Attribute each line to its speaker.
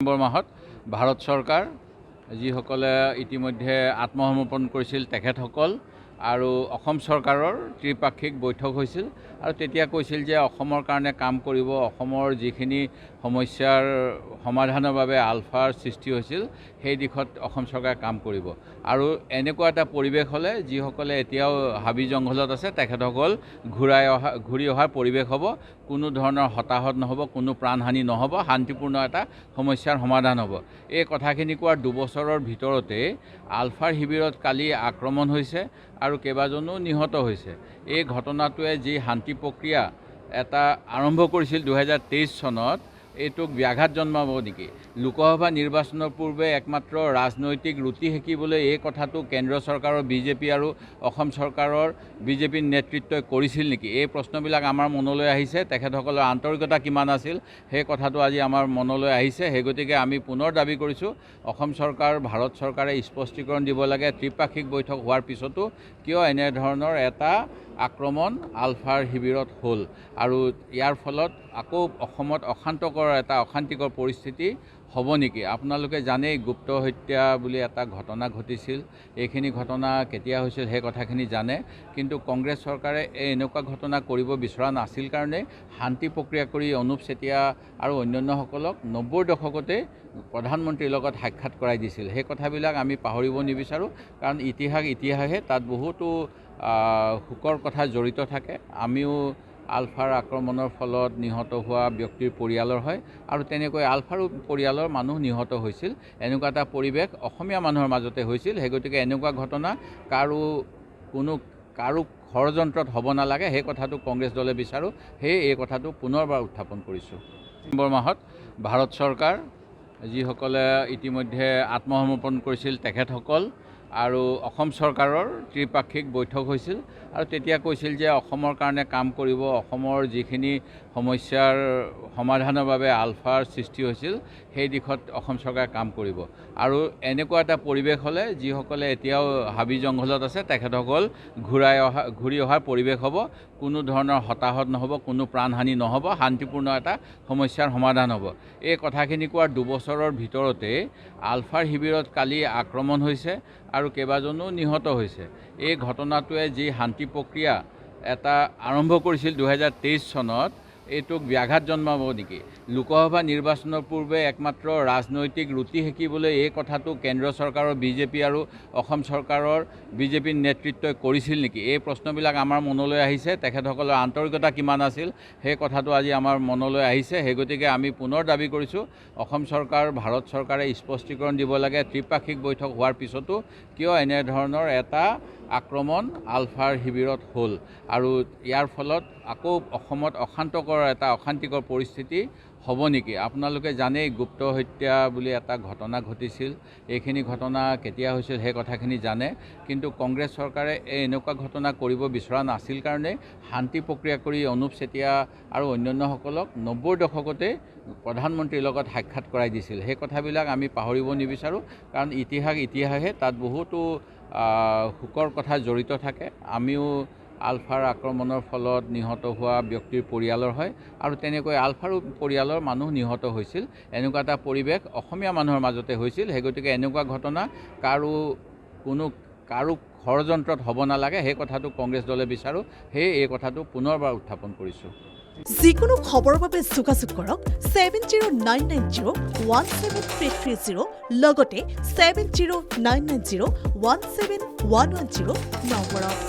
Speaker 1: ডিসেম্বৰ মাহত ভাৰত চৰকাৰ যিসকলে ইতিমধ্যে আত্মসমৰ্পণ কৰিছিল তেখেতসকল আৰু অসম চৰকাৰৰ ত্ৰিপাক্ষিক বৈঠক হৈছিল আৰু তেতিয়া কৈছিল যে অসমৰ কাৰণে কাম কৰিব, অসমৰ যিখিনি সমস্যাৰ সমাধানৰ বাবে আলফাৰ সৃষ্টি হৈছিল সেই দিশত অসম চৰকাৰে কাম কৰিব আৰু এনেকুৱা এটা পৰিৱেশ হ'লে যিসকলে এতিয়াও হাবি জংঘলত আছে তেখেতসকল ঘূৰি অহাৰ পৰিৱেশ হ'ব, কোনো ধৰণৰ হতাহত নহ'ব, কোনো প্ৰাণহানি নহ'ব, শান্তিপূৰ্ণ এটা সমস্যাৰ সমাধান হ'ব। এই কথাখিনি কোৱাৰ দুবছৰৰ ভিতৰতে আলফাৰ শিবিৰত কালি আক্ৰমণ হৈছে আৰু কেইবাজনো নিহত হৈছে। এই ঘটনাটোৱে যি শান্তি প্ৰক্ৰিয়া এটা আৰম্ভ কৰিছিল 2023 চনত, এইটোক ব্যাঘাত জন্মাব নেকি? লোকসভা নিৰ্বাচনৰ পূৰ্বে একমাত্ৰ ৰাজনৈতিক ৰুটি সেকিবলৈ এই কথাটো কেন্দ্ৰ চৰকাৰৰ বিজেপি আৰু অসম চৰকাৰৰ বিজেপিৰ নেতৃত্বই কৰিছিল নেকি? এই প্ৰশ্নবিলাক আমাৰ মনলৈ আহিছে। তেখেতসকলৰ আন্তৰিকতা কিমান আছিল সেই কথাটো আজি আমাৰ মনলৈ আহিছে। সেই গতিকে আমি পুনৰ দাবী কৰিছোঁ, অসম চৰকাৰ, ভাৰত চৰকাৰে স্পষ্টীকৰণ দিব লাগে ত্ৰিপাক্ষিক বৈঠক হোৱাৰ পিছতো কিয় এনেধৰণৰ এটা আক্ৰমণ আলফাৰ শিবিৰত হ'ল আৰু ইয়াৰ ফলত আকৌ অসমত অশান্তিকৰ পৰিস্থিতি হ'ব নেকি? আপোনালোকে জানেই গুপ্ত হত্যা বুলি এটা ঘটনা ঘটিছিল। এইখিনি ঘটনা কেতিয়া হৈছিল সেই কথাখিনি জানে, কিন্তু কংগ্ৰেছ চৰকাৰে এনেকুৱা ঘটনা কৰিব বিচৰা নাছিল কাৰণে শান্তি প্ৰক্ৰিয়া কৰি অনুপ চেতিয়া আৰু অন্যান্যসকলক 90ৰ দশকতে প্ৰধানমন্ত্ৰীৰ লগত সাক্ষাৎ কৰাই দিছিল। সেই কথাবিলাক আমি পাহৰিব নিবিচাৰোঁ, কাৰণ ইতিহাসে তাত বহুতো শোকৰ কথা জড়িত থাকে। আমিও আলফাৰ আক্ৰমণৰ ফলত নিহত হোৱা ব্যক্তিৰ পৰিয়ালৰ হয় আৰু তেনেকৈ আলফাৰো পৰিয়ালৰ মানুহ নিহত হৈছিল। এনেকুৱা এটা পৰিৱেশ অসমীয়া মানুহৰ মাজতে হৈছিল। সেই গতিকে এনেকুৱা ঘটনা কাৰো ষড়যন্ত্ৰত হ'ব নালাগে, সেই কথাটো কংগ্ৰেছ দলে বিচাৰোঁ। সেয়ে এই কথাটো পুনৰবাৰ উত্থাপন কৰিছোঁ। ডিচেম্বৰ মাহত ভাৰত চৰকাৰ যিসকলে ইতিমধ্যে আত্মসমৰ্পণ কৰিছিল তেখেতসকল আৰু অসম চৰকাৰৰ ত্ৰিপাক্ষিক বৈঠক হৈছিল আৰু তেতিয়া কৈছিল যে অসমৰ কাৰণে কাম কৰিব, অসমৰ যিখিনি সমস্যাৰ সমাধানৰ বাবে আলফাৰ সৃষ্টি হৈছিল সেই দিশত অসম চৰকাৰে কাম কৰিব আৰু এনেকুৱা এটা পৰিৱেশ হ'লে যিসকলে এতিয়াও হাবি জংঘলত আছে তেখেতসকল ঘূৰি অহাৰ পৰিৱেশ হ'ব, কোনো ধৰণৰ হতাহত নহ'ব, কোনো প্ৰাণহানি নহ'ব, শান্তিপূৰ্ণ এটা সমস্যাৰ সমাধান হ'ব। এই কথাখিনি কোৱাৰ দুবছৰৰ ভিতৰতে আলফাৰ শিবিৰত কালি আক্ৰমণ হৈছে আৰু কেইবাজনো নিহত হৈছে। এই ঘটনাটোৱে যি শান্তি প্ৰক্ৰিয়া এটা আৰম্ভ কৰিছিল 2023 চনত, এইটোক ব্যাঘাত জন্মাব নেকি? লোকসভা নিৰ্বাচনৰ পূৰ্বে একমাত্ৰ ৰাজনৈতিক ৰুটি সেকিবলৈ এই কথাটো কেন্দ্ৰ চৰকাৰৰ বিজেপি আৰু অসম চৰকাৰৰ বিজেপিৰ নেতৃত্বই কৰিছিল নেকি? এই প্ৰশ্নবিলাক আমাৰ মনলৈ আহিছে। তেখেতসকলৰ আন্তৰিকতা কিমান আছিল সেই কথাটো আজি আমাৰ মনলৈ আহিছে। সেই গতিকে আমি পুনৰ দাবী কৰিছোঁ, অসম চৰকাৰ, ভাৰত চৰকাৰে স্পষ্টীকৰণ দিব লাগে ত্ৰিপাক্ষিক বৈঠক হোৱাৰ পিছতো কিয় এনেধৰণৰ এটা আক্ৰমণ আলফাৰ শিবিৰত হ'ল আৰু ইয়াৰ ফলত আকৌ অসমত অশান্তিকৰ পৰিস্থিতি হ'ব নেকি? আপোনালোকে জানেই গুপ্ত হত্যা বুলি এটা ঘটনা ঘটিছিল। এইখিনি ঘটনা কেতিয়া হৈছিল সেই কথাখিনি জানে, কিন্তু কংগ্ৰেছ চৰকাৰে এনেকুৱা ঘটনা কৰিব বিচৰা নাছিল কাৰণে শান্তি প্ৰক্ৰিয়া কৰি অনুপ চেতিয়া আৰু অন্যান্যসকলক 90ৰ দশকতে প্ৰধানমন্ত্ৰীৰ লগত সাক্ষাৎ কৰাই দিছিল। সেই কথাবিলাক আমি পাহৰিব নিবিচাৰোঁ, কাৰণ ইতিহাসে তাত বহুতো শোকৰ কথা জড়িত থাকে। আমিও আলফাৰ আক্ৰমণৰ ফলত নিহত হোৱা ব্যক্তিৰ পৰিয়ালৰ হয় আৰু তেনেকৈ আলফাৰো পৰিয়ালৰ মানুহ নিহত হৈছিল। এনেকুৱা এটা পৰিৱেশ অসমীয়া মানুহৰ মাজতে হৈছিল। সেই গতিকে এনেকুৱা ঘটনা কাৰো ষড়যন্ত্ৰত হ'ব নালাগে, সেই কথাটো কংগ্ৰেছ দলে বিচাৰোঁ। সেয়ে এই কথাটো পুনৰবাৰ উত্থাপন কৰিছোঁ।
Speaker 2: যিকোনো খবৰৰ বাবে যোগাযোগ কৰক 7099017330 লগতে 7099017110 নম্বৰত।